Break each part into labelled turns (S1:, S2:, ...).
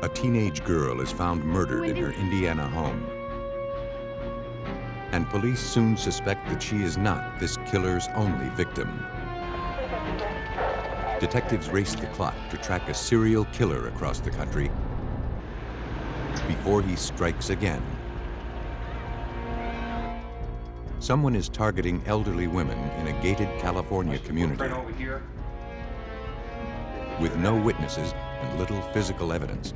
S1: A teenage girl is found murdered in her Indiana home. And police soon suspect that she is not this killer's only victim. Detectives race the clock to track a serial killer across the country before he strikes again. Someone is targeting elderly women in a gated California community.
S2: Right over here.
S1: With no witnesses and little physical evidence,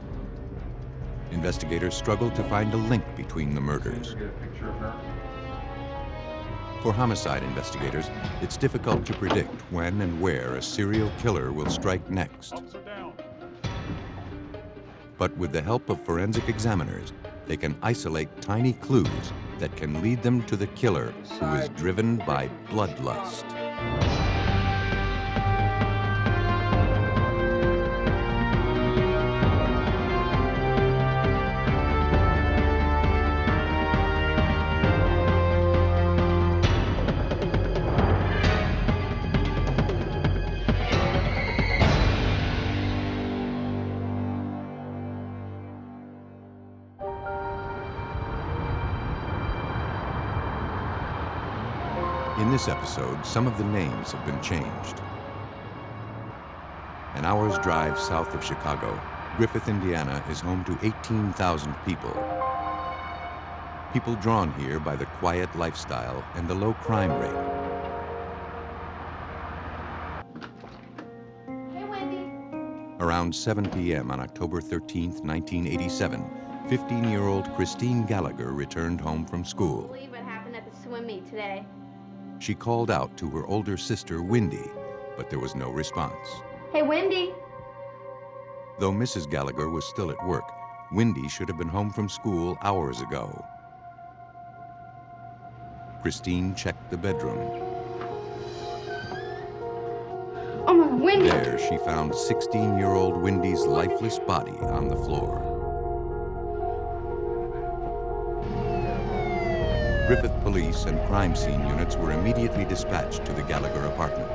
S1: investigators struggle to find a link between the murders.
S2: Get a picture of her.
S1: For homicide investigators, it's difficult to predict when and where a serial killer will strike next. But with the help of forensic examiners, they can isolate tiny clues that can lead them to the killer who is driven by bloodlust. In this episode, some of the names have been changed. An hour's drive south of Chicago, Griffith, Indiana is home to 18,000 people. People drawn here by the quiet lifestyle and the low crime rate.
S3: Hey, Wendy.
S1: Around 7 p.m. on October 13th, 1987, 15-year-old Christine Gallager returned home from
S3: I
S1: school.
S3: believe what happened at the swim meet today.
S1: She called out to her older sister, Wendy, but there was no response.
S3: Hey, Wendy.
S1: Though Mrs. Gallager was still at work, Wendy should have been home from school hours ago. Christine checked the bedroom.
S3: Oh my God, Wendy.
S1: There, she found 16-year-old Wendy's lifeless body on the floor. Griffith police and crime scene units were immediately dispatched to the Gallager apartment.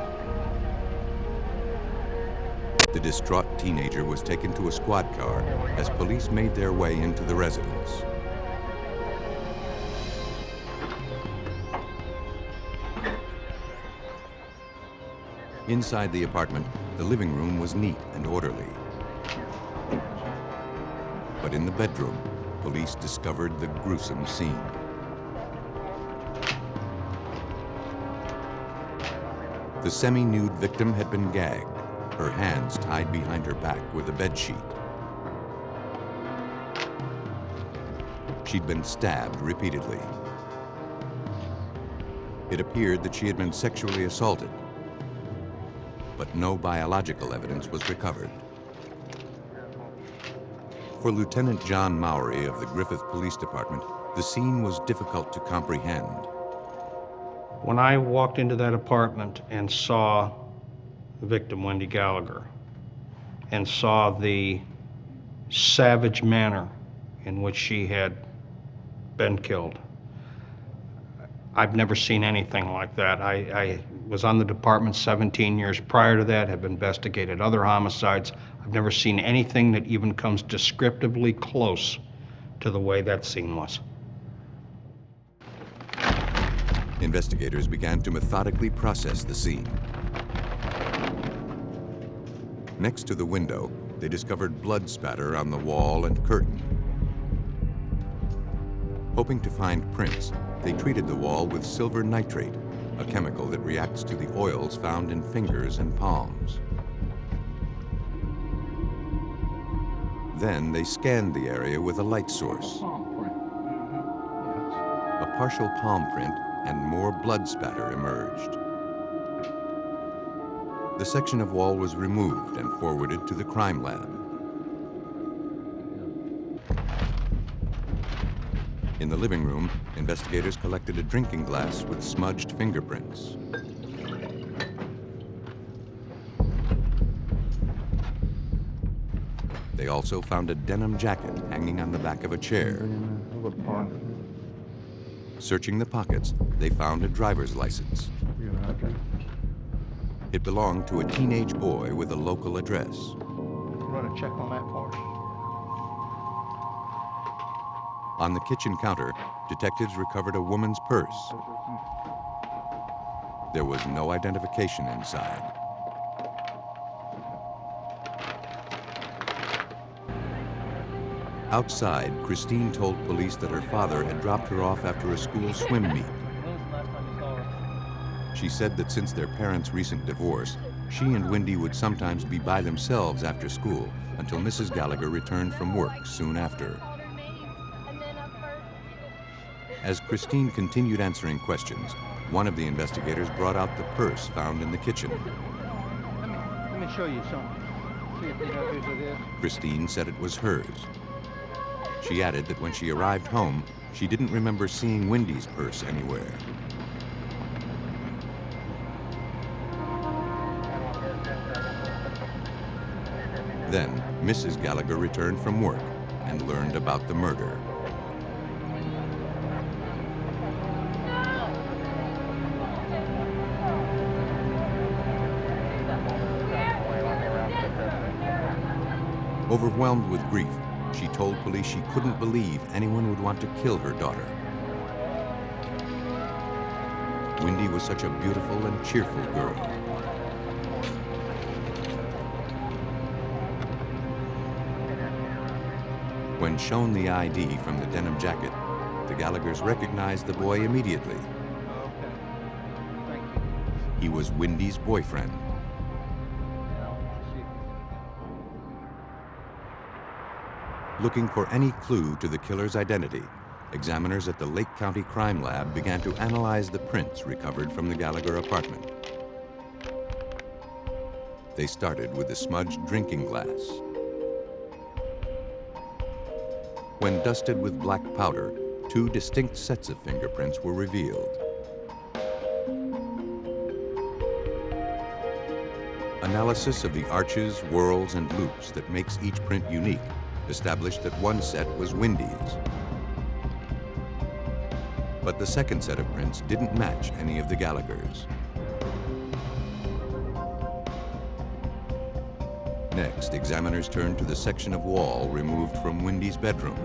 S1: The distraught teenager was taken to a squad car as police made their way into the residence. Inside the apartment, the living room was neat and orderly. But in the bedroom, police discovered the gruesome scene. The semi-nude victim had been gagged, her hands tied behind her back with a bedsheet. She'd been stabbed repeatedly. It appeared that she had been sexually assaulted, but no biological evidence was recovered. For Lieutenant John Mowry of the Griffith Police Department, the scene was difficult to comprehend.
S4: When I walked into that apartment and saw the victim, Wendy Gallager, and saw the savage manner in which she had been killed, I've never seen anything like that. I was on the department 17 years prior to that, have investigated other homicides. I've never seen anything that even comes descriptively close to the way that scene was.
S1: Investigators began to methodically process the scene. Next to the window, they discovered blood spatter on the wall and curtain. Hoping to find prints, they treated the wall with silver nitrate, a chemical that reacts to the oils found in fingers and palms. Then they scanned the area with a light source. A partial palm print and more blood spatter emerged. The section of wall was removed and forwarded to the crime lab. In the living room, investigators collected a drinking glass with smudged fingerprints. They also found a denim jacket hanging on the back of a chair. Searching the pockets, they found a driver's license. It belonged to a teenage boy with a local address.
S4: You want to check on that for us?
S1: On the kitchen counter, detectives recovered a woman's purse. There was no identification inside. Outside, Christine told police that her father had dropped her off after a school swim meet. She said that since their parents' recent divorce, she and Wendy would sometimes be by themselves after school until Mrs. Gallager returned from work soon after. As Christine continued answering questions, one of the investigators brought out the purse found in the kitchen.
S2: Let me show you something. See if you know whose it is.
S1: Christine said it was hers. She added that when she arrived home, she didn't remember seeing Wendy's purse anywhere. Then, Mrs. Gallager returned from work and learned about the murder. Overwhelmed with grief, she told police she couldn't believe anyone would want to kill her daughter. Wendy was such a beautiful and cheerful girl. When shown the ID from the denim jacket, the Gallagers recognized the boy immediately. He was Wendy's boyfriend. Looking for any clue to the killer's identity, examiners at the Lake County Crime Lab began to analyze the prints recovered from the Gallager apartment. They started with a smudged drinking glass. When dusted with black powder, two distinct sets of fingerprints were revealed. Analysis of the arches, whorls, and loops that makes each print unique established that one set was Wendy's. But the second set of prints didn't match any of the Gallagher's. Next, examiners turned to the section of wall removed from Wendy's bedroom.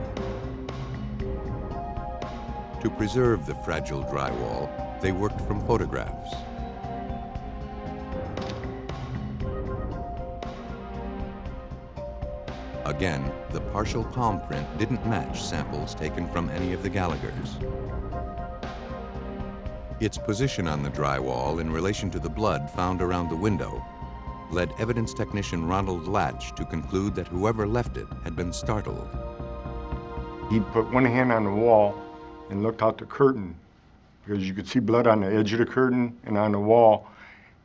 S1: To preserve the fragile drywall, they worked from photographs. Again, the partial palm print didn't match samples taken from any of the Gallaghers. Its position on the drywall in relation to the blood found around the window led evidence technician Ronald Latch to conclude that whoever left it had been startled.
S5: He put one hand on the wall and looked out the curtain because you could see blood on the edge of the curtain and on the wall,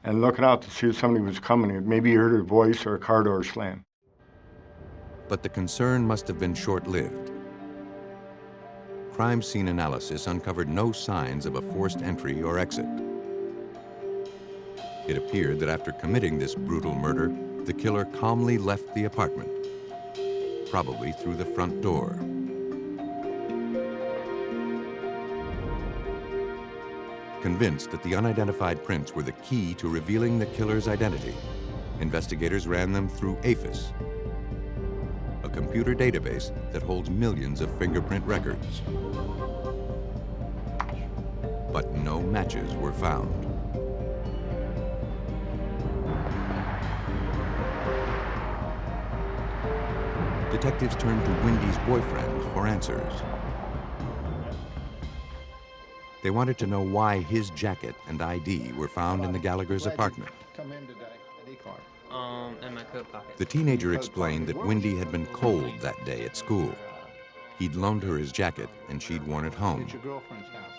S5: and looking out to see if somebody was coming. Maybe he heard a voice or a car door slam.
S1: But the concern must have been short-lived. Crime scene analysis uncovered no signs of a forced entry or exit. It appeared that after committing this brutal murder, the killer calmly left the apartment, probably through the front door. Convinced that the unidentified prints were the key to revealing the killer's identity, investigators ran them through APHIS, a computer database that holds millions of fingerprint records. But no matches were found. Detectives turned to Wendy's boyfriend for answers. They wanted to know why his jacket and ID were found in the Gallaghers' apartment.
S2: Come in today at E-Clark.
S6: In my coat pocket.
S1: The teenager explained that Wendy had been cold that day at school. He'd loaned her his jacket and she'd worn it home.
S2: At your girlfriend's house.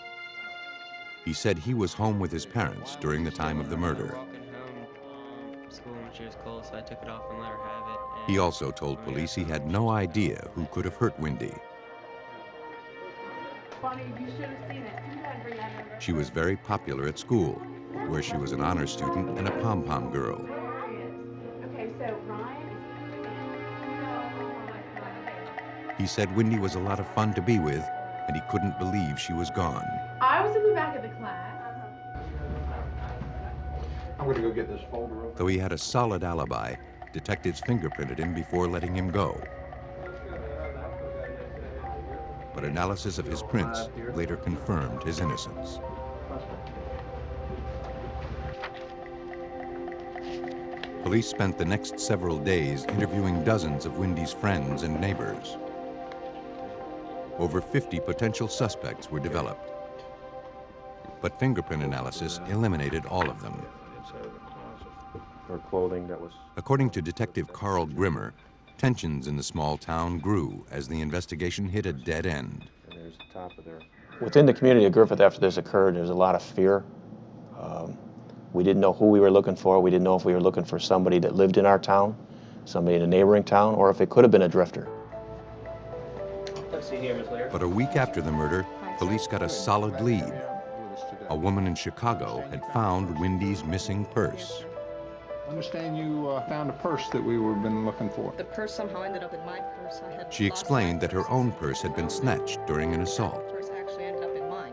S1: He said he was home with his parents during the time of the murder.
S6: Walking home from school when she was cold, so I took it off and let her have it.
S1: He also told police he had no idea who could have hurt Wendy.
S3: Bonnie, you should have seen it. You gotta bring that over.
S1: She was very popular at school, where she was an honor student and a pom-pom girl.
S3: Okay, so Ryan is...
S1: He said Wendy was a lot of fun to be with, and he couldn't believe she was gone.
S3: I was in the back of the class.
S2: I'm going to go get this folder over.
S1: Though he had a solid alibi, detectives fingerprinted him before letting him go. but analysis of his prints later confirmed his innocence. Police spent the next several days interviewing dozens of Wendy's friends and neighbors. Over 50 potential suspects were developed, but fingerprint analysis eliminated all of them.
S7: Or clothing that was...
S1: According to Detective Carl Grimmer, tensions in the small town grew as the investigation hit a dead end.
S7: And there's the top of there.
S8: Within the community of Griffith after this occurred, there was a lot of fear. We didn't know who we were looking for. We didn't know if we were looking for somebody that lived in our town, somebody in a neighboring town, or if it could have been a drifter.
S1: But a week after the murder, police got a solid lead. A woman in Chicago had found Wendy's missing purse.
S2: I understand you found a purse that we were been looking for.
S9: The purse somehow ended up in my purse. I had
S1: She
S9: lost
S1: explained
S9: my
S1: that her
S9: purse.
S1: own purse had been snatched during an assault.
S9: The purse actually ended up in mine.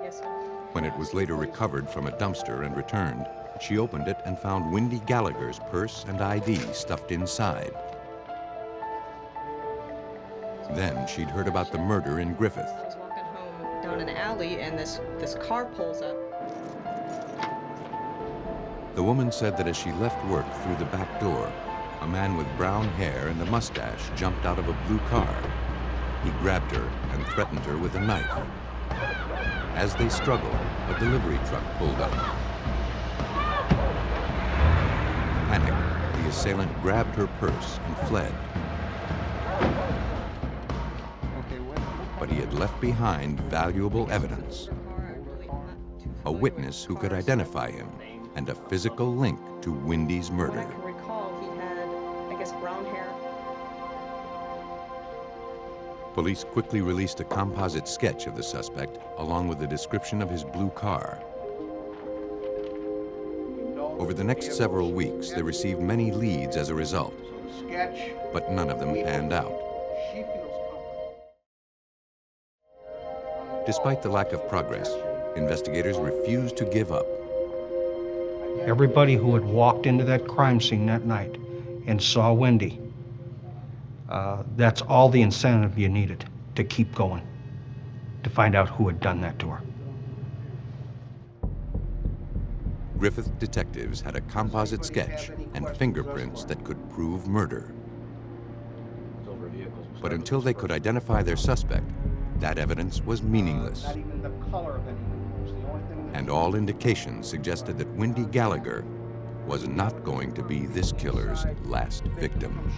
S9: Yes, sir.
S1: When it was later recovered from a dumpster and returned, she opened it and found Wendy Gallager's purse and ID stuffed inside. Then she'd heard about the murder in Griffith.
S9: I was walking home down an alley and this car pulls up.
S1: The woman said that as she left work through the back door, a man with brown hair and a mustache jumped out of a blue car. He grabbed her and threatened her with a knife. As they struggled, a delivery truck pulled up. Panicked, the assailant grabbed her purse and fled. But he had left behind valuable evidence, a witness who could identify him, and a physical link to Wendy's
S9: When I
S1: murder.
S9: can recall, he had, I guess, brown hair.
S1: Police quickly released a composite sketch of the suspect, along with a description of his blue car. Over the next several weeks, they received many leads as a result, but none of them panned out. Despite the lack of progress, investigators refused to give up.
S4: Everybody who had walked into that crime scene that night and saw Wendy, that's all the incentive you needed to keep going, to find out who had done that to her.
S1: Griffith detectives had a composite sketch and fingerprints that could prove murder. But until they could identify their suspect, that evidence was meaningless. And all indications suggested that Wendy Gallager was not going to be this killer's last victim.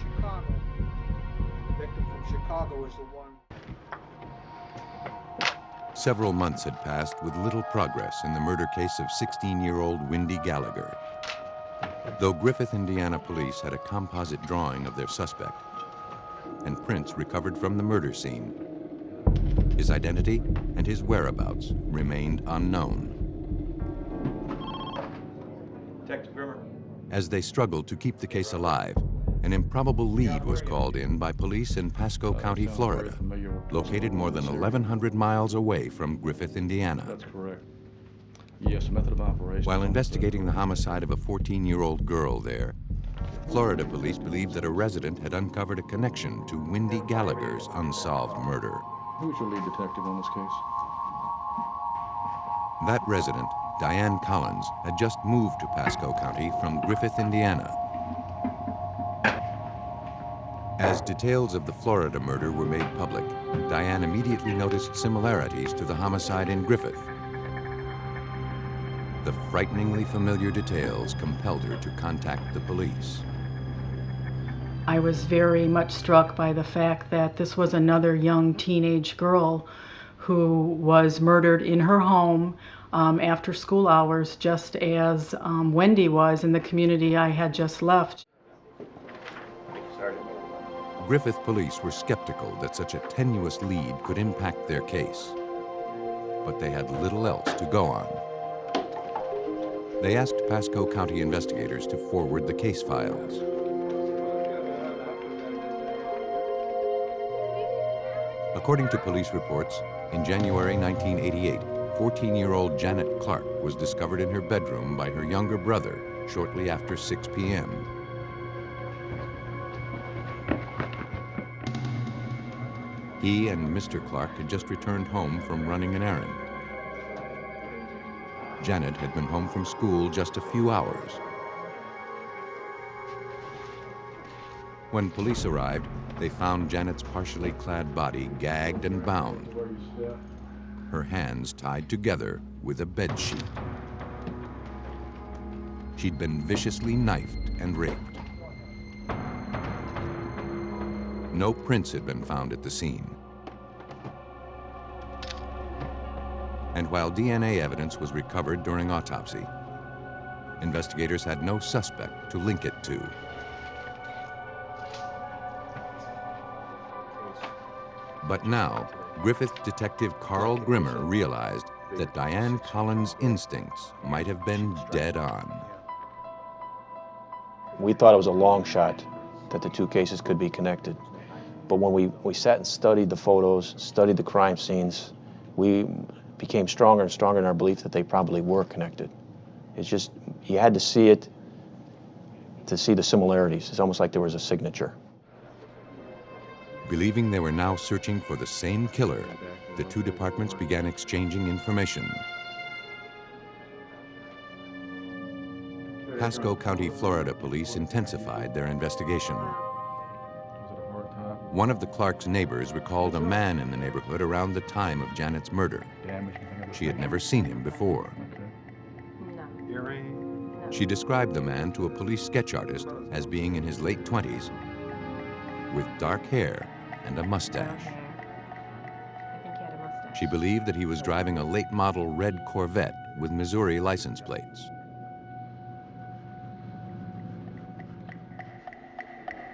S1: Several months had passed with little progress in the murder case of 16-year-old Wendy Gallager. Though Griffith, Indiana police had a composite drawing of their suspect and prints recovered from the murder scene, his identity and his whereabouts remained unknown.
S7: Detective Grimmer.
S1: As they struggled to keep the case alive, an improbable lead was called in by police in Pasco County, Florida, located more than 1,100 miles away from Griffith, Indiana.
S7: That's correct. Yes, method of operation.
S1: While investigating the homicide of a 14-year-old girl there, Florida police believed that a resident had uncovered a connection to Wendy Gallager's unsolved murder.
S7: Who's your lead detective on this case?
S1: That resident, Diane Collins, had just moved to Pasco County from Griffith, Indiana. As details of the Florida murder were made public, Diane immediately noticed similarities to the homicide in Griffith. The frighteningly familiar details compelled her to contact the police.
S10: I was very much struck by the fact that this was another young teenage girl who was murdered in her home after school hours, just as Wendy was in the community I had just left.
S1: Griffith police were skeptical that such a tenuous lead could impact their case, but they had little else to go on. They asked Pasco County investigators to forward the case files. According to police reports, in January 1988, 14-year-old Janette Clark was discovered in her bedroom by her younger brother shortly after 6 p.m. He and Mr. Clark had just returned home from running an errand. Janet had been home from school just a few hours. When police arrived, they found Janet's partially clad body gagged and bound, her hands tied together with a bed sheet. She'd been viciously knifed and raped. No prints had been found at the scene. And while DNA evidence was recovered during autopsy, investigators had no suspect to link it to. But now, Griffith detective Carl Grimmer realized that Diane Collins' instincts might have been dead on.
S8: We thought it was a long shot that the two cases could be connected. But when we sat and studied the photos, studied the crime scenes, we became stronger and stronger in our belief that they probably were connected. It's just, you had to see it to see the similarities. It's almost like there was a signature.
S1: Believing they were now searching for the same killer, the two departments began exchanging information. Pasco County, Florida police intensified their investigation. One of the Clark's neighbors recalled a man in the neighborhood around the time of Janet's murder. She had never seen him before. She described the man to a police sketch artist as being in his late 20s, with dark hair and a mustache. She believed that he was driving a late model red Corvette with Missouri license plates.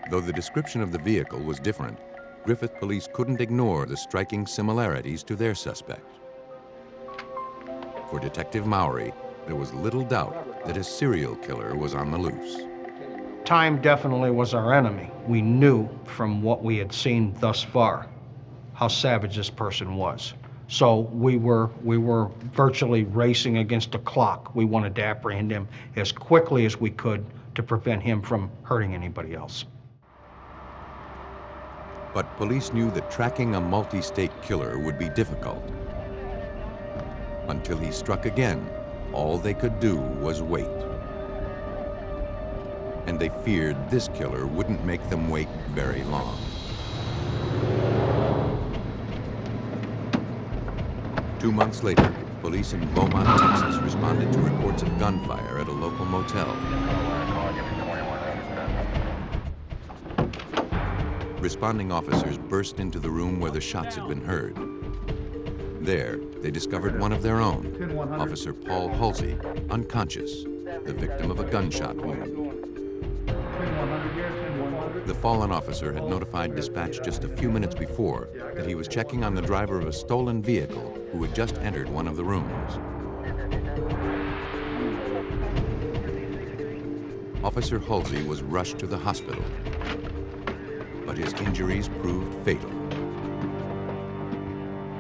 S1: Though the description of the vehicle was different, Griffith police couldn't ignore the striking similarities to their suspect. For Detective Mowry, there was little doubt that a serial killer was on the loose.
S4: Time definitely was our enemy. We knew from what we had seen thus far how savage this person was. So we were virtually racing against the clock. We wanted to apprehend him as quickly as we could to prevent him from hurting anybody else.
S1: But police knew that tracking a multi-state killer would be difficult. Until he struck again, all they could do was wait. And they feared this killer wouldn't make them wait very long. Two months later, police in Beaumont, Texas responded to reports of gunfire at a local motel. Responding officers burst into the room where the shots had been heard. There, they discovered one of their own, Officer Paul Halsey, unconscious, the victim of a gunshot wound. The fallen officer had notified dispatch just a few minutes before that he was checking on the driver of a stolen vehicle who had just entered one of the rooms. Officer Halsey was rushed to the hospital, but his injuries proved fatal.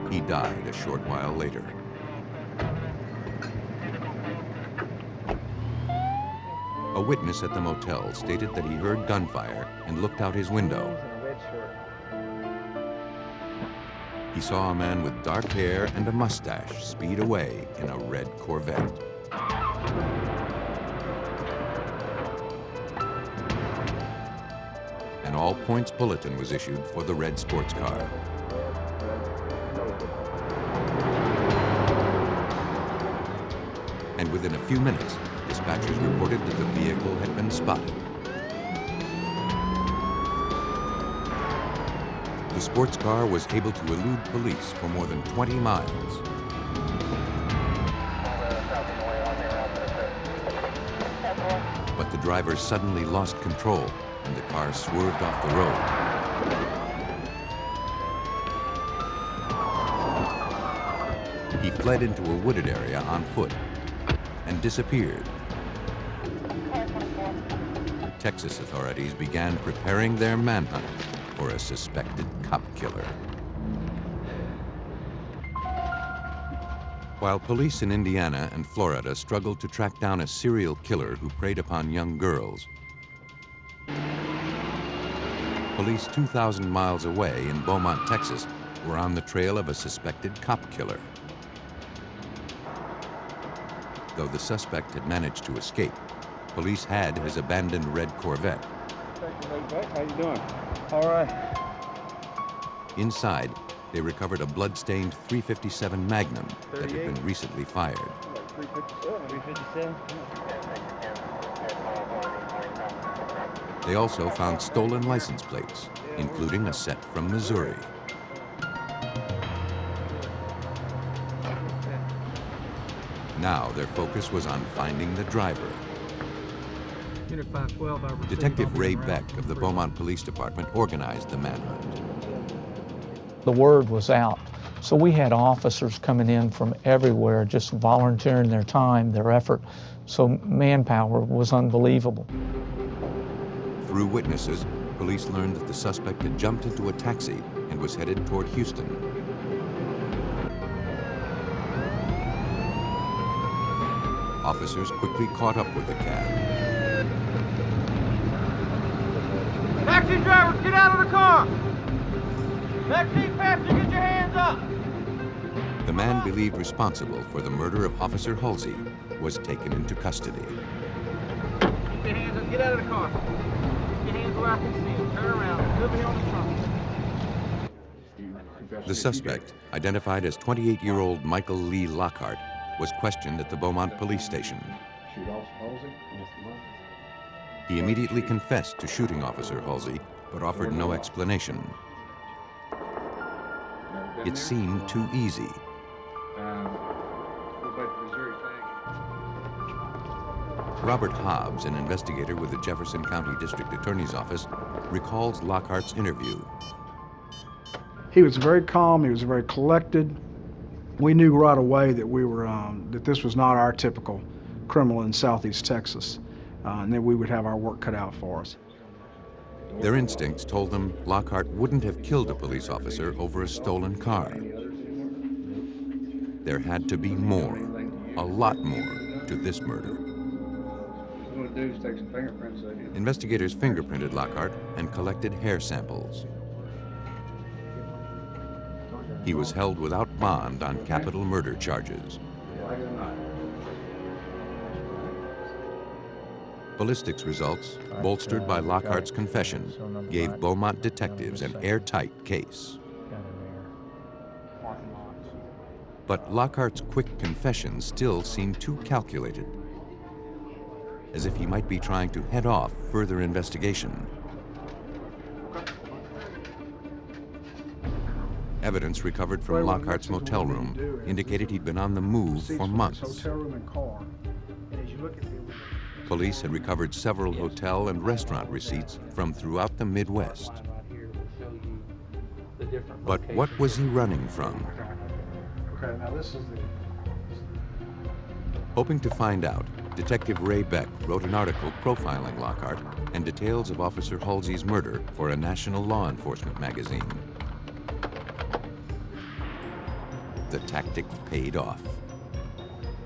S1: He died a short while later. A witness at the motel stated that he heard gunfire and looked out his window. He saw a man with dark hair and a mustache speed away in a red Corvette. An all-points bulletin was issued for the red sports car. And within a few minutes, dispatchers reported that the vehicle had been spotted. The sports car was able to elude police for more than 20 miles. But the driver suddenly lost control and the car swerved off the road. He fled into a wooded area on foot and disappeared. Texas authorities began preparing their manhunt for a suspected cop killer. While police in Indiana and Florida struggled to track down a serial killer who preyed upon young girls, police 2,000 miles away in Beaumont, Texas, were on the trail of a suspected cop killer. Though the suspect had managed to escape, police had his abandoned red Corvette.
S2: How you doing? All right.
S1: Inside, they recovered a blood-stained .357 Magnum that had been recently fired.
S2: 357.
S1: They also found stolen license plates, including a set from Missouri. Now their focus was on finding the driver. Detective Ray Beck of the Beaumont Police Department organized the manhunt.
S11: The word was out. So we had officers coming in from everywhere, just volunteering their time, their effort. So manpower was unbelievable.
S1: Through witnesses, police learned that the suspect had jumped into a taxi and was headed toward Houston. Officers quickly caught up with the cab.
S2: Taxi drivers, get out of the car! Backseat passenger, get your hands up!
S1: The man believed responsible for the murder of Officer Halsey was taken into custody.
S2: Keep your hands up, get out of the car. Keep your hands where I can see them. Turn around, over here on the front.
S1: The suspect, identified as 28-year-old Michael Lee Locard, was questioned at the Beaumont police station. He immediately confessed to shooting Officer Halsey, but offered no explanation. It seemed too easy. Robert Hobbs, an investigator with the Jefferson County District Attorney's Office, recalls Lockhart's interview.
S12: He was very calm, he was very collected. We knew right away that that this was not our typical criminal in Southeast Texas, and that we would have our work cut out for us.
S1: Their instincts told them Lockhart wouldn't have killed a police officer over a stolen car. There had to be more, a lot more, to this murder.
S2: What we'll do is take some fingerprints of you.
S1: Investigators fingerprinted Lockhart and collected hair samples. He was held without bond on capital murder charges. Ballistics results, bolstered by Lockhart's confession, gave Beaumont detectives an airtight case. But Lockhart's quick confession still seemed too calculated, as if he might be trying to head off further investigation. Evidence recovered from Lockhart's motel room indicated he'd been on the move for months. Police had recovered several hotel and restaurant receipts from throughout the Midwest. But what was he running from? Hoping to find out, Detective Ray Beck wrote an article profiling Lockhart and details of Officer Halsey's murder for a national law enforcement magazine. The tactic paid off.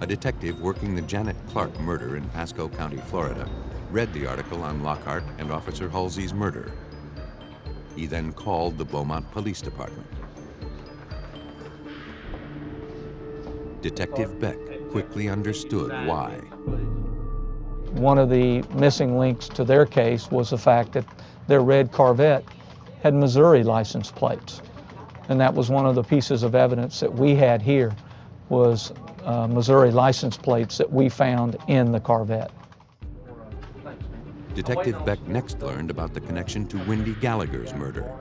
S1: A detective working the Janette Clark murder in Pasco County, Florida, read the article on Lockhart and Officer Halsey's murder. He then called the Beaumont Police Department. Detective Beck quickly understood why.
S11: One of the missing links to their case was the fact that their red Corvette had Missouri license plates. And that was one of the pieces of evidence that we had here, was Missouri license plates that we found in the Corvette.
S1: Detective Beck next learned about the connection to Wendy Gallager's murder.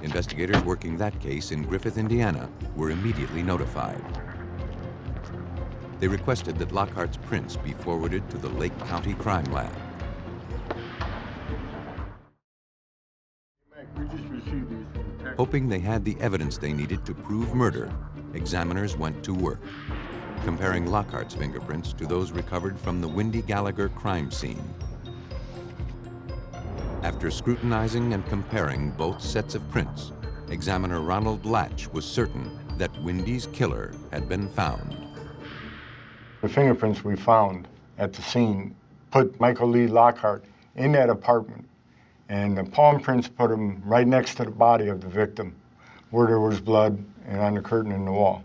S1: Investigators working that case in Griffith, Indiana, were immediately notified. They requested that Lockhart's prints be forwarded to the Lake County Crime Lab. Hoping they had the evidence they needed to prove murder, examiners went to work, comparing Lockhart's fingerprints to those recovered from the Wendy Gallager crime scene. After scrutinizing and comparing both sets of prints, examiner Ronald Latch was certain that Wendy's killer had been found.
S5: The fingerprints we found at the scene put Michael Lee Locard in that apartment And the palm prints put them right next to the body of the victim, where there was blood and on the curtain in the wall.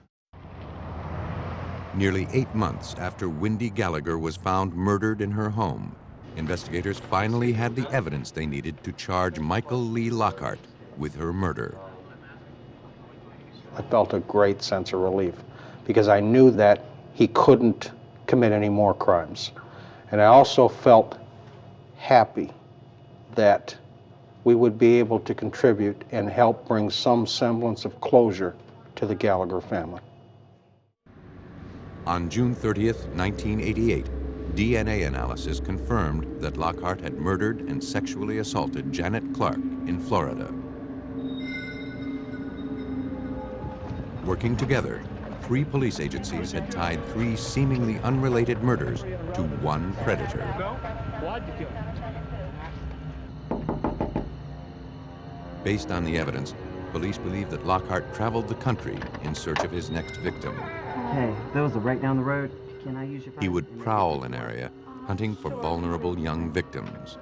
S1: Nearly 8 months after Wendy Gallager was found murdered in her home, investigators finally had the evidence they needed to charge Michael Lee Locard with her murder.
S13: I felt a great sense of relief because I knew that he couldn't commit any more crimes. And I also felt happy that we would be able to contribute and help bring some semblance of closure to the Gallager family.
S1: On June 30th, 1988, DNA analysis confirmed that Lockhart had murdered and sexually assaulted Janette Clark in Florida. Working together, 3 police agencies had tied 3 seemingly unrelated murders to one predator. Based on the evidence, police believe that Lockhart traveled the country in search of his next victim.
S14: Hey, those are right down the road. Can I use your phone?
S1: He would prowl an area, hunting for vulnerable young victims.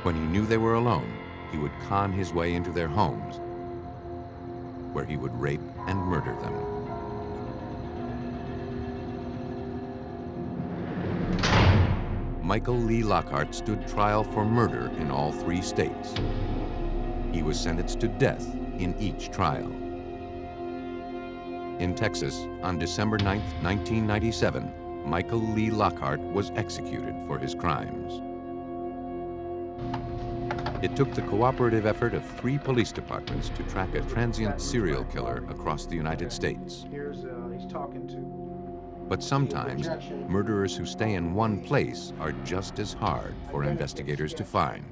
S1: When he knew they were alone, he would con his way into their homes, where he would rape and murder them. Michael Lee Lockhart stood trial for murder in all 3 states. He was sentenced to death in each trial. In Texas, on December 9, 1997, Michael Lee Lockhart was executed for his crimes. It took the cooperative effort of 3 police departments to track a transient serial killer across the United States.
S12: He's talking to.
S1: But sometimes, murderers who stay in one place are just as hard for investigators to find.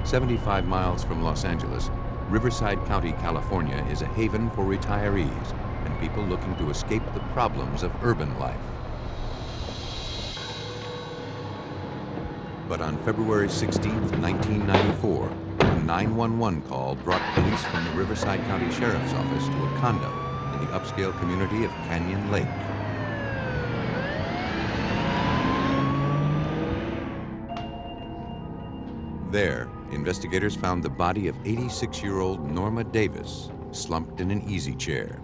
S1: 75 miles from Los Angeles, Riverside County, California is a haven for retirees and people looking to escape the problems of urban life. But on February 16, 1994, a 911 call brought police from the Riverside County Sheriff's Office to a condo in the upscale community of Canyon Lake. There, investigators found the body of 86-year-old Norma Davis slumped in an easy chair.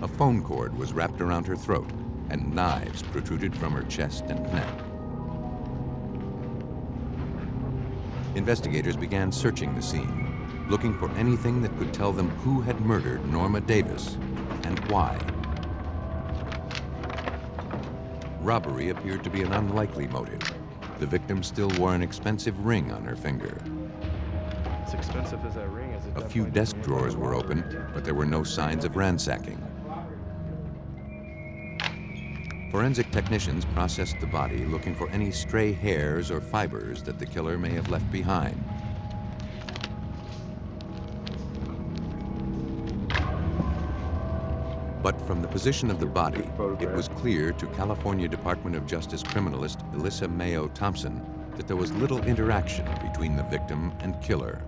S1: A phone cord was wrapped around her throat, and knives protruded from her chest and neck. Investigators began searching the scene, looking for anything that could tell them who had murdered Norma Davis and why. Robbery appeared to be an unlikely motive. The victim still wore an expensive ring on her finger.
S7: As expensive as that ring is,
S1: A few desk drawers were open, but there were no signs of ransacking. Forensic technicians processed the body, looking for any stray hairs or fibers that the killer may have left behind. But from the position of the body, it was clear to California Department of Justice criminalist Alyssa Mayo Thompson that there was little interaction between the victim and killer.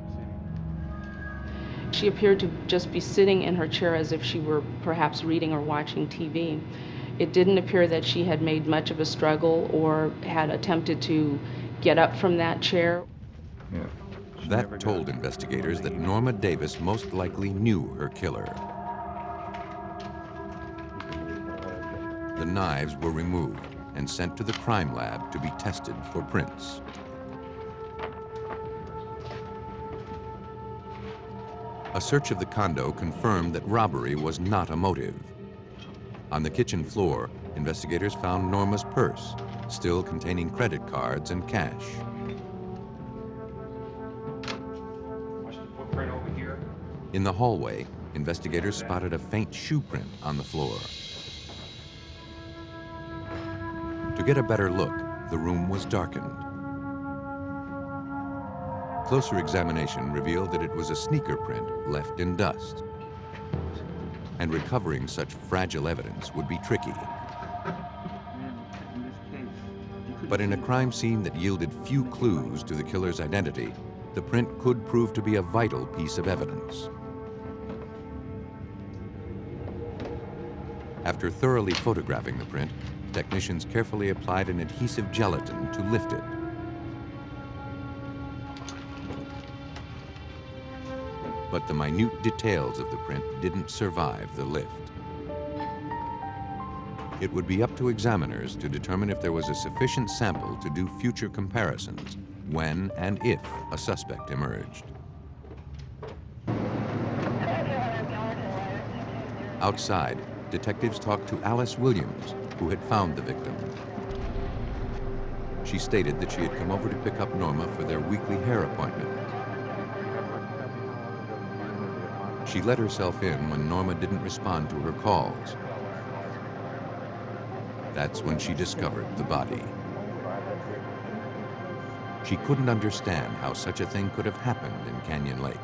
S15: She appeared to just be sitting in her chair as if she were perhaps reading or watching TV. It didn't appear that she had made much of a struggle or had attempted to get up from that chair.
S1: That told investigators that Norma Davis most likely knew her killer. The knives were removed and sent to the crime lab to be tested for prints. A search of the condo confirmed that robbery was not a motive. On the kitchen floor, investigators found Norma's purse, still containing credit cards and cash. In the hallway, investigators spotted a faint shoe print on the floor. To get a better look, the room was darkened. Closer examination revealed that it was a sneaker print left in dust. And recovering such fragile evidence would be tricky. But in a crime scene that yielded few clues to the killer's identity, the print could prove to be a vital piece of evidence. After thoroughly photographing the print, technicians carefully applied an adhesive gelatin to lift it. But the minute details of the print didn't survive the lift. It would be up to examiners to determine if there was a sufficient sample to do future comparisons when and if a suspect emerged. Outside, detectives talked to Alice Williams, who had found the victim. She stated that she had come over to pick up Norma for their weekly hair appointment. She let herself in when Norma didn't respond to her calls. That's when she discovered the body. She couldn't understand how such a thing could have happened in Canyon Lake.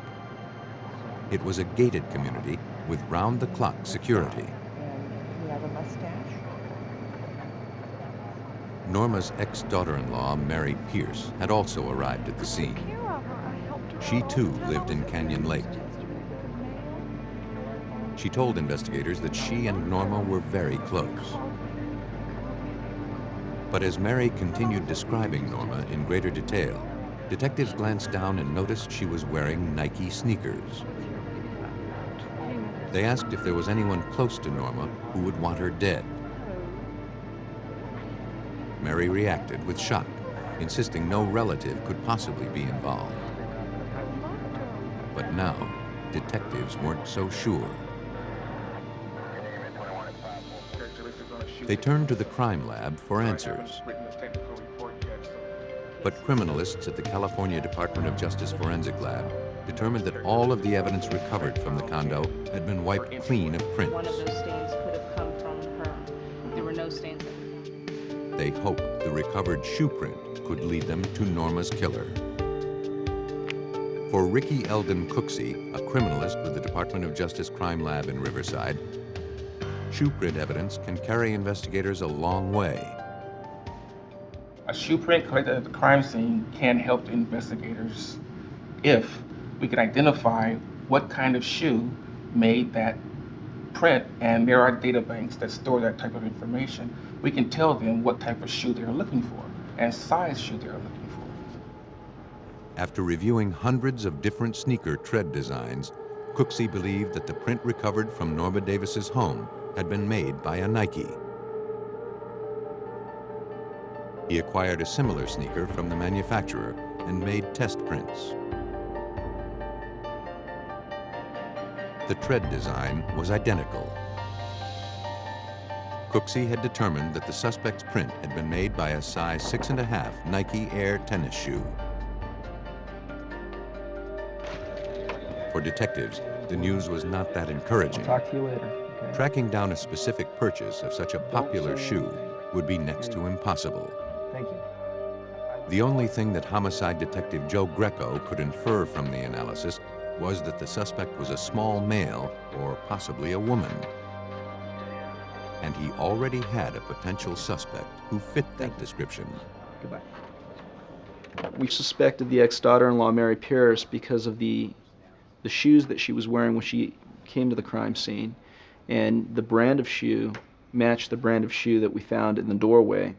S1: It was a gated community with round-the-clock security.
S16: You have a mustache?
S1: Norma's ex-daughter-in-law, Mary Pierce, had also arrived at the scene. She too lived in Canyon Lake. She told investigators that she and Norma were very close. But as Mary continued describing Norma in greater detail, detectives glanced down and noticed she was wearing Nike sneakers. They asked if there was anyone close to Norma who would want her dead. Mary reacted with shock, insisting no relative could possibly be involved. But now, detectives weren't so sure. They turned to the crime lab for answers. But criminalists at the California Department of Justice Forensic Lab determined that all of the evidence recovered from the condo had been wiped clean of prints.
S15: One of those stains could have come from her. There were no stains.
S1: They hoped the recovered shoe print could lead them to Norma's killer. For Ricky Eldon Cooksey, a criminalist with the Department of Justice Crime Lab in Riverside, shoe print evidence can carry investigators a long way.
S17: A shoe print collected at the crime scene can help the investigators if we can identify what kind of shoe made that print, and there are data banks that store that type of information. We can tell them what type of shoe they're looking for and size shoe they're looking for.
S1: After reviewing hundreds of different sneaker tread designs, Cooksey believed that the print recovered from Norma Davis's home had been made by a Nike. He acquired a similar sneaker from the manufacturer and made test prints. The tread design was identical. Cooksey had determined that the suspect's print had been made by a size 6.5 Nike Air tennis shoe. For detectives, the news was not that encouraging.
S14: Talk to you later. Okay.
S1: Tracking down a specific purchase of such a popular shoe would be next to impossible.
S14: Thank you.
S1: The only thing that homicide detective Joe Greco could infer from the analysis was that the suspect was a small male or possibly a woman. And he already had a potential suspect who fit that description.
S14: Goodbye.
S18: We suspected the ex-daughter-in-law, Mary Pierce, because of the shoes that she was wearing when she came to the crime scene. And the brand of shoe matched the brand of shoe that we found in the doorway.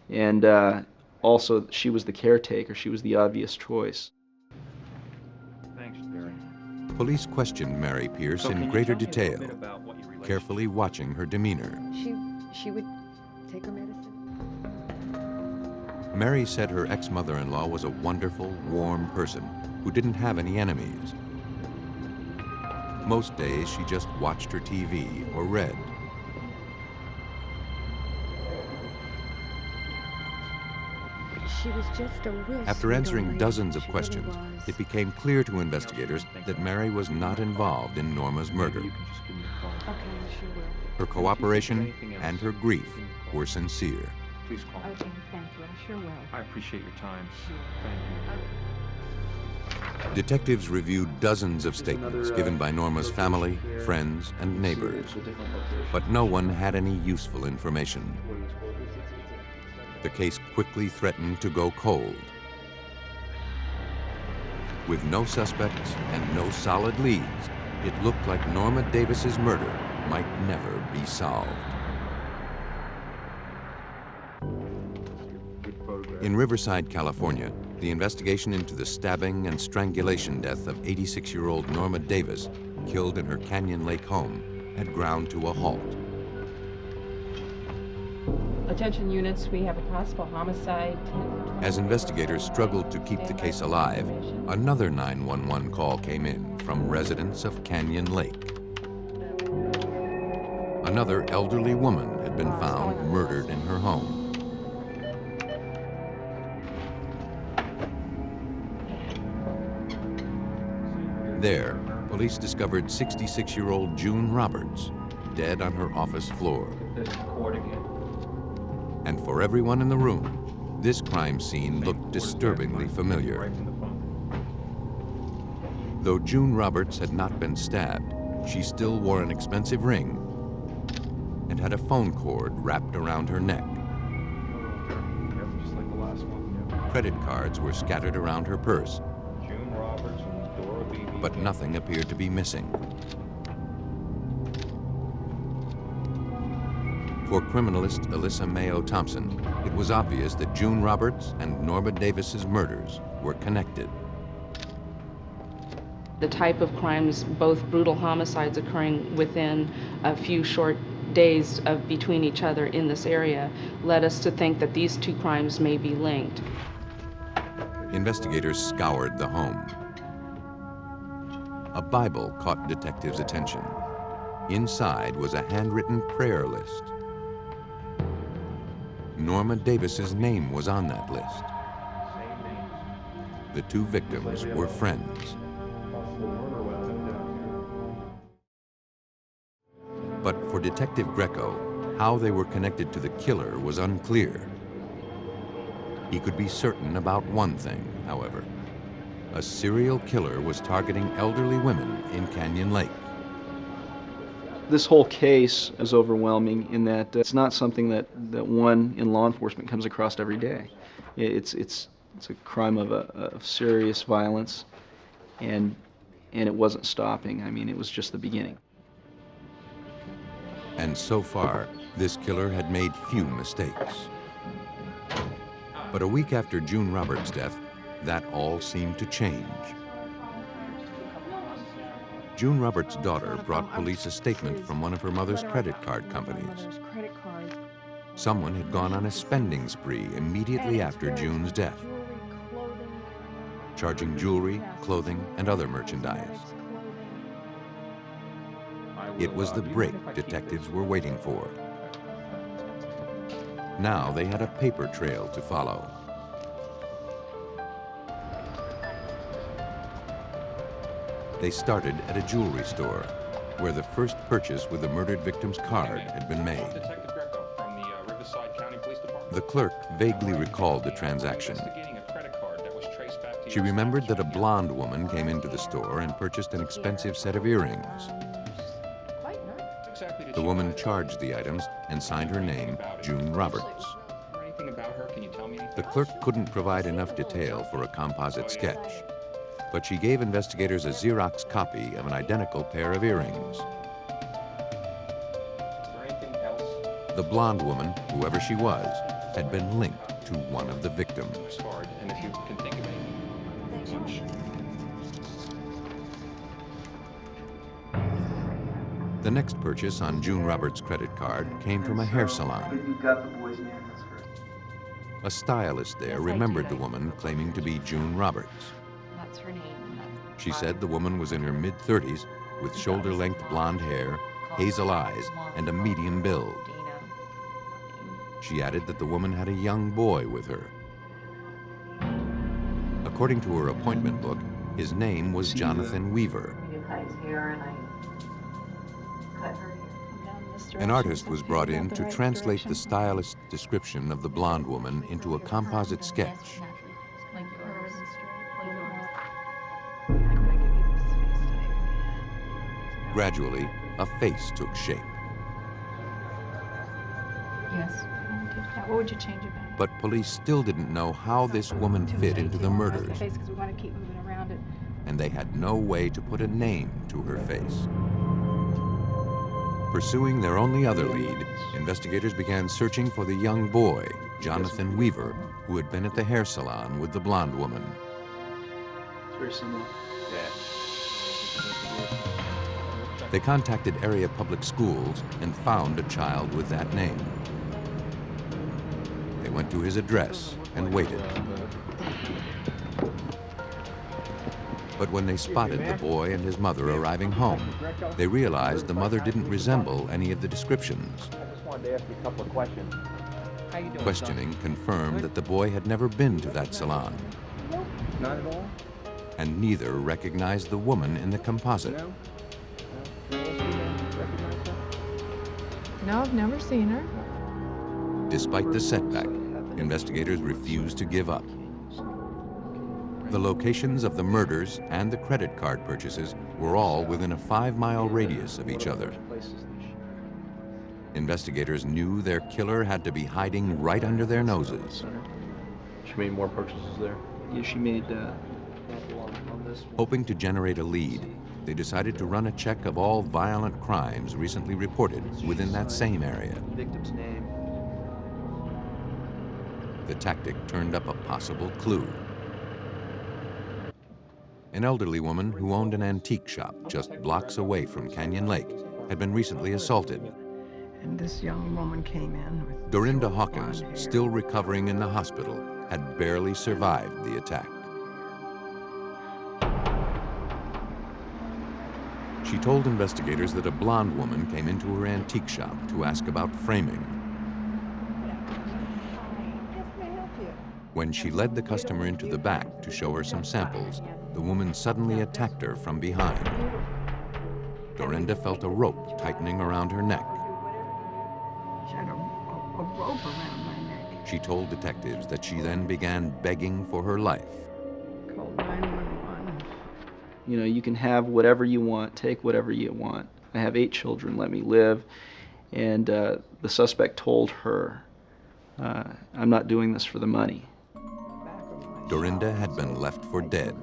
S18: And also, she was the caretaker. She was the obvious choice.
S7: Thanks, Barry.
S1: Police questioned Mary Pierce in greater detail, carefully watching her demeanor.
S16: She would take her medicine.
S1: Mary said her ex-mother-in-law was a wonderful, warm person who didn't have any enemies. Most days, she just watched her TV or read.
S16: She was just a real
S1: After answering dozens of questions, it became clear to investigators that Mary was not involved in Norma's murder.
S16: Okay, I sure will.
S1: Her cooperation and her grief were sincere.
S7: Please call me.
S16: Okay, thank you. I sure will.
S7: I appreciate your time.
S16: Sure.
S7: Thank you.
S1: Detectives reviewed dozens of statements given by Norma's family, friends, and neighbors, but no one had any useful information. The case quickly threatened to go cold. With no suspects and no solid leads, it looked like Norma Davis's murder might never be solved. In Riverside, California, the investigation into the stabbing and strangulation death of 86-year-old Norma Davis, killed in her Canyon Lake home, had ground to a halt.
S19: Attention units, we have a possible homicide.
S1: As investigators struggled to keep the case alive, another 911 call came in from residents of Canyon Lake. Another elderly woman had been found murdered in her home. There, police discovered 66-year-old June Roberts, dead on her office floor. And for everyone in the room, this crime scene looked disturbingly familiar. Though June Roberts had not been stabbed, she still wore an expensive ring and had a phone cord wrapped around her neck. Credit cards were scattered around her purse, but nothing appeared to be missing. For criminalist Alyssa Mayo Thompson, it was obvious that June Roberts and Norma Davis's murders were connected.
S15: The type of crimes, both brutal homicides occurring within a few short days of between each other in this area, led us to think that these two crimes may be linked.
S1: Investigators scoured the home. A Bible caught detectives' attention. Inside was a handwritten prayer list. Norma Davis's name was on that list. The two victims were friends. But for Detective Greco, how they were connected to the killer was unclear. He could be certain about one thing, however. A serial killer was targeting elderly women in Canyon Lake.
S18: This whole case is overwhelming in that it's not something that one in law enforcement comes across every day. It's a crime of serious violence, and it wasn't stopping. I mean, it was just the beginning.
S1: And so far, this killer had made few mistakes. But a week after June Roberts' death, that all seemed to change. June Roberts' daughter brought police a statement from one of her mother's credit card companies. Someone had gone on a spending spree immediately after June's death, charging jewelry, clothing, and other merchandise. It was the break detectives were waiting for. Now they had a paper trail to follow. They started at a jewelry store, where the first purchase with the murdered victim's card had been made. The clerk vaguely recalled the transaction. She remembered that a blonde woman came into the store and purchased an expensive set of earrings. The woman charged the items and signed her name, June Roberts. The clerk couldn't provide enough detail for a composite sketch, but she gave investigators a Xerox copy of an identical pair of earrings. The blonde woman, whoever she was, had been linked to one of the victims. The next purchase on June Roberts' credit card came from a hair salon. A stylist there remembered the woman claiming to be June Roberts.
S19: That's her name.
S1: She said the woman was in her mid-30s with shoulder-length blonde hair, hazel eyes, and a medium build. She added that the woman had a young boy with her. According to her appointment book, his name was Jonathan Weaver. An artist was brought in to translate the stylist's description of the blonde woman into a composite sketch. Gradually, a face took shape.
S19: Yes. What would you change about it?
S1: But police still didn't know how this woman fit into the murders,
S19: Because we want to keep moving around it.
S1: and they had no way to put a name to her face. Pursuing their only other lead, investigators began searching for the young boy, Jonathan Weaver, who had been at the hair salon with the blonde woman.
S18: It's very similar.
S1: They contacted area public schools and found a child with that name. They went to his address and waited. But when they spotted the boy and his mother arriving home, they realized the mother didn't resemble any of the descriptions.
S20: I just wanted to ask you a couple of questions. How you doing,
S1: Questioning confirmed that the boy had never been to that salon,
S20: Nope, not at all.
S1: and neither recognized the woman in the composite.
S16: No, I've never seen her.
S1: Despite the setback, investigators refused to give up. The locations of the murders and the credit card purchases were all within a 5-mile radius of each other. Investigators knew their killer had to be hiding right under their noses.
S18: She made more purchases there? Yeah, she made
S1: Hoping to generate a lead, they decided to run a check of all violent crimes recently reported within that same area.
S18: Victim's name.
S1: The tactic turned up a possible clue. An elderly woman who owned an antique shop just blocks away from Canyon Lake had been recently assaulted.
S21: And this young woman came in with
S1: Dorinda Hawkins, still recovering in the hospital, had barely survived the attack. She told investigators that a blonde woman came into her antique shop to ask about framing. When she led the customer into the back to show her some samples, the woman suddenly attacked her from behind. Dorinda felt a rope tightening around her neck.
S21: she had a rope around my neck.
S1: She told detectives that she then began begging for her life.
S21: Called 911.
S18: You know, you can have whatever you want, take whatever you want. I have 8 children, let me live. And the suspect told her, I'm not doing this for the money.
S1: Dorinda had been left for dead,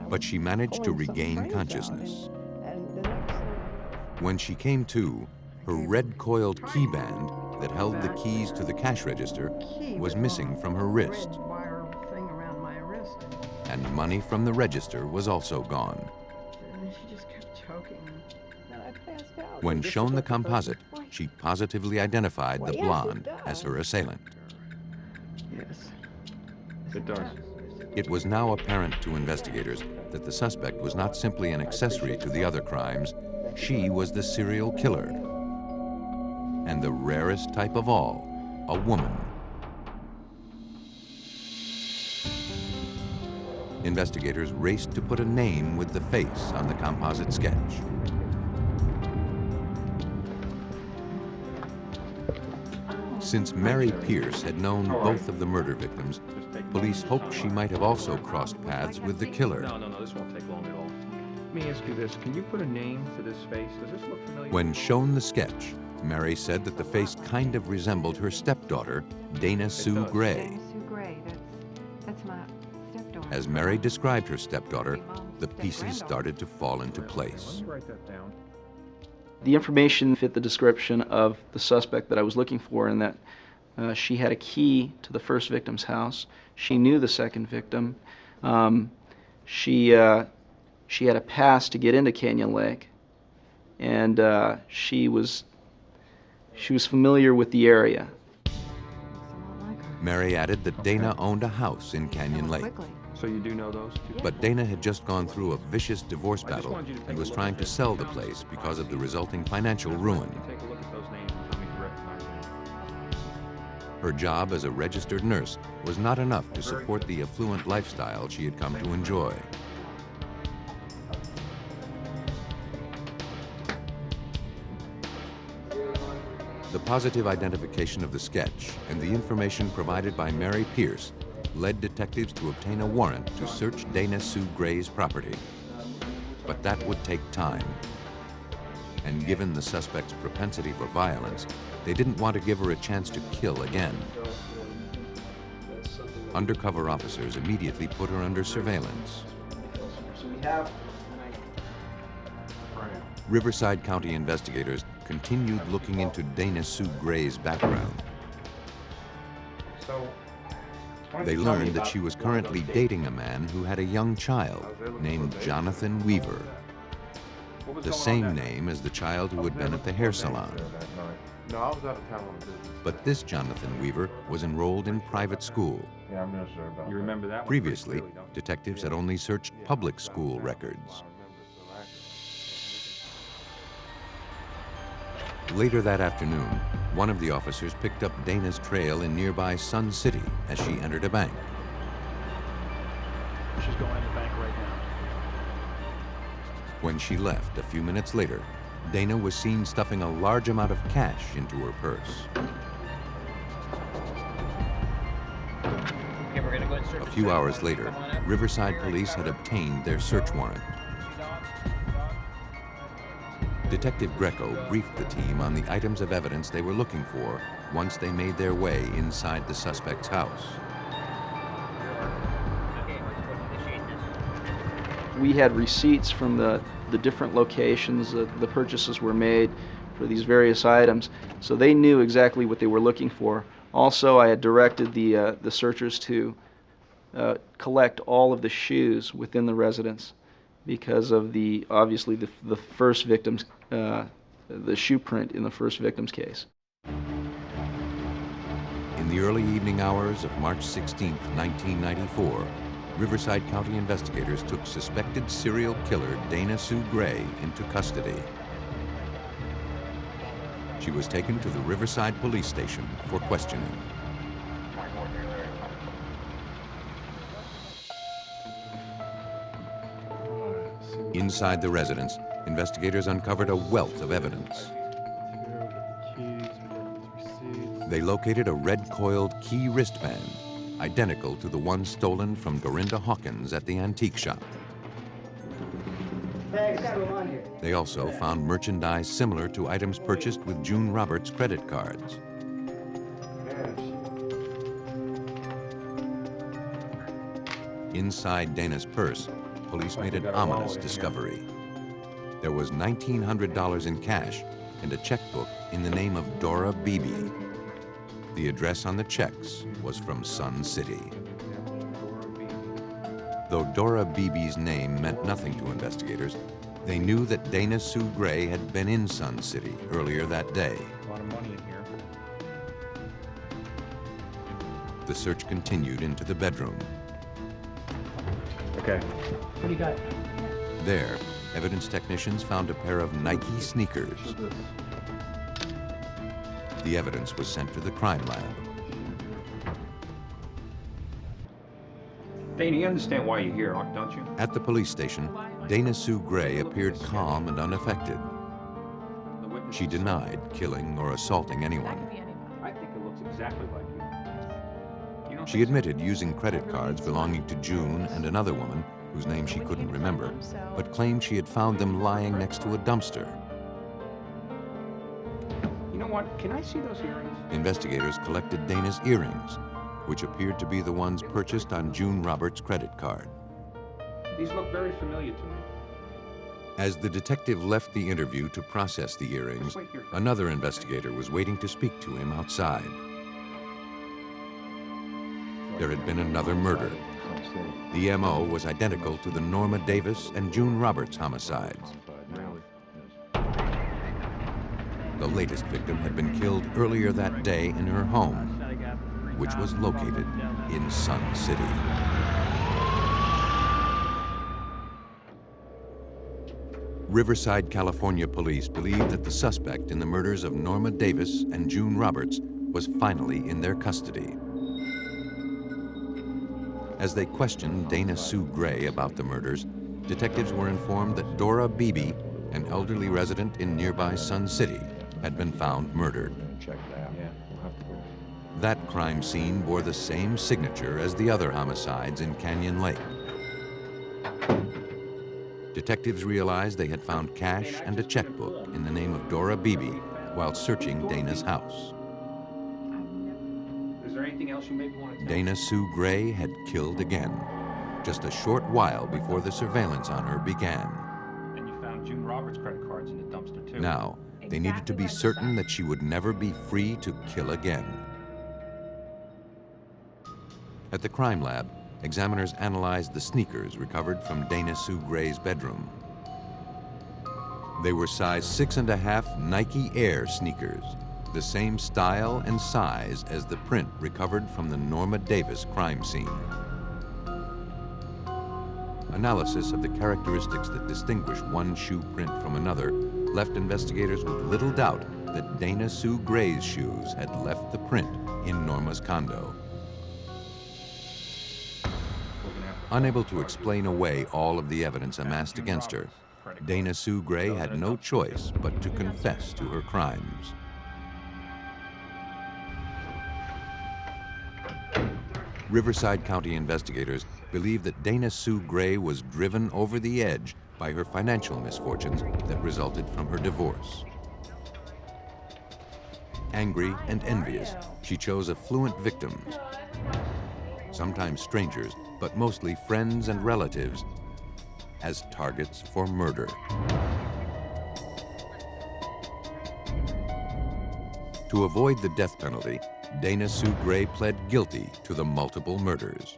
S1: but she managed to regain consciousness. When she came to, her red-coiled key band that held the keys to the cash register was missing from her wrist, and money from the register was also gone.
S21: And she just kept choking. Then I passed out.
S1: When shown the composite, she positively identified the blonde as her assailant.
S21: Yes.
S7: It does.
S1: It was now apparent to investigators that the suspect was not simply an accessory to the other crimes. She was the serial killer. And the rarest type of all, a woman. Investigators raced to put a name with the face on the composite sketch. Since Mary Pierce had known both of the murder victims, police hoped she might have also crossed paths with the killer.
S7: No, this won't take long at all. Let me ask you this. Can you put a name to this face? Does this look familiar?
S1: When shown the sketch, Mary said that the face kind of resembled her stepdaughter, Dana Sugrey.
S16: Dana Sugrey, that's my stepdaughter.
S1: As Mary described her stepdaughter, the pieces started to fall into place.
S7: Let me write that down.
S18: The information fit the description of the suspect that I was looking for, in that she had a key to the first victim's house. She knew the second victim. She had a pass to get into Canyon Lake, and she was familiar with the area.
S1: Mary added that Dana owned a house in Canyon Lake.
S7: So you do know those two?
S1: But Dana had just gone through a vicious divorce battle and was trying to sell the place because of the resulting financial ruin.
S7: Take a look at those names and tell me if you recognize them.
S1: Her job as a registered nurse was not enough to support the affluent lifestyle she had come to enjoy. The positive identification of the sketch and the information provided by Mary Pierce led detectives to obtain a warrant to search Dana Sugrey's property. But that would take time. And given the suspect's propensity for violence, they didn't want to give her a chance to kill again. Undercover officers immediately put her under surveillance.
S18: So we have
S1: Riverside County investigators continued looking into Dana Sugrey's background. They learned that she was currently dating a man who had a young child named Jonathan Weaver, the same name as the child who had been at the hair salon.
S6: No, I was out of town on business.
S1: But this Jonathan Weaver was enrolled in private school.
S6: Yeah, I'm not sure about
S7: You remember that one?
S1: Previously, detectives had only searched public school records. Later that afternoon, one of the officers picked up Dana's trail in nearby Sun City as she entered a bank.
S22: She's going to the bank right now.
S1: When she left a few minutes later, Dana was seen stuffing a large amount of cash into her purse.
S22: Okay, we're gonna go and search.
S1: A few hours later, Riverside police had obtained their search warrant. Detective Greco briefed the team on the items of evidence they were looking for once they made their way inside the suspect's house.
S18: We had receipts from the different locations that the purchases were made for these various items, so they knew exactly what they were looking for. Also, I had directed the searchers to collect all of the shoes within the residence because of obviously the first victim's, the shoe print in the first victim's case.
S1: In the early evening hours of March 16, 1994, Riverside County investigators took suspected serial killer Dana Sugrey into custody. She was taken to the Riverside Police Station for questioning. Inside the residence, investigators uncovered a wealth of evidence. They located a red-coiled key wristband, identical to the one stolen from Dorinda Hawkins at the antique shop. They also found merchandise similar to items purchased with June Roberts' credit cards. Inside Dana's purse, police made an ominous discovery. There was $1,900 in cash and a checkbook in the name of Dora BB. The address on the checks was from Sun City. Though Dora BB's name meant nothing to investigators, they knew that Dana Sugrey had been in Sun City earlier that day.
S7: A lot of money in here.
S1: The search continued into the bedroom.
S7: Okay.
S22: What do you got?
S1: There, evidence technicians found a pair of Nike sneakers. The evidence was sent to the crime lab.
S7: Dana, you understand why you're here, don't you?
S1: At the police station, Dana Sugrey appeared calm and unaffected. She denied killing or assaulting anyone.
S7: I think it looks exactly like you.
S1: She admitted using credit cards belonging to June and another woman, whose name she couldn't remember, but claimed she had found them lying next to a dumpster.
S7: You know what? Can I see those earrings?
S1: Investigators collected Dana's earrings, which appeared to be the ones purchased on June Roberts' credit card.
S7: These look very familiar to me.
S1: As the detective left the interview to process the earrings, another investigator was waiting to speak to him outside. There had been another murder. The MO was identical to the Norma Davis and June Roberts homicides. The latest victim had been killed earlier that day in her home, which was located in Sun City. Riverside, California police believed that the suspect in the murders of Norma Davis and June Roberts was finally in their custody. As they questioned Dana Sugrey about the murders, detectives were informed that Dora BB, an elderly resident in nearby Sun City, had been found murdered. That crime scene bore the same signature as the other homicides in Canyon Lake. Detectives realized they had found cash and a checkbook in the name of Dora BB while searching Dana's house.
S7: Is there anything else you maybe want to tell me?
S1: Dana Sugrey had killed again, just a short while before the surveillance on her began.
S7: And you found June Roberts' credit credit cards in the dumpster too.
S1: Now, they needed to be certain that she would never be free to kill again. At the crime lab, examiners analyzed the sneakers recovered from Dana Sugrey's bedroom. They were size 6.5 Nike Air sneakers, the same style and size as the print recovered from the Norma Davis crime scene. Analysis of the characteristics that distinguish one shoe print from another left investigators with little doubt that Dana Sugrey's shoes had left the print in Norma's condo. Unable to explain away all of the evidence amassed against her, Dana Sugrey had no choice but to confess to her crimes. Riverside County investigators believe that Dana Sugrey was driven over the edge by her financial misfortunes that resulted from her divorce. Angry and envious, she chose affluent victims, sometimes strangers, but mostly friends and relatives, as targets for murder. To avoid the death penalty, Dana Sugrey pled guilty to the multiple murders.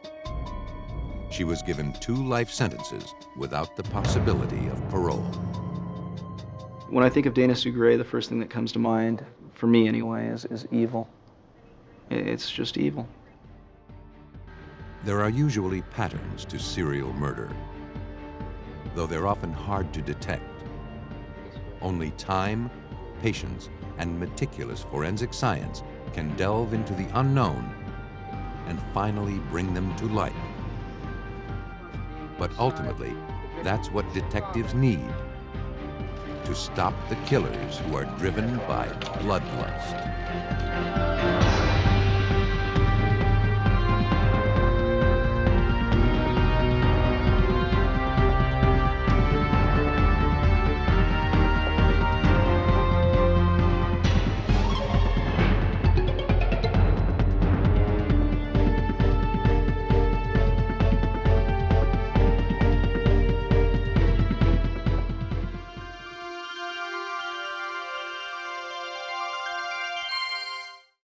S1: She was given 2 life sentences without the possibility of parole.
S18: When I think of Dana Sugrey, the first thing that comes to mind, for me anyway, is evil. It's just evil.
S1: There are usually patterns to serial murder, though they're often hard to detect. Only time, patience, and meticulous forensic science can delve into the unknown and finally bring them to light. But ultimately, that's what detectives need to stop the killers who are driven by bloodlust.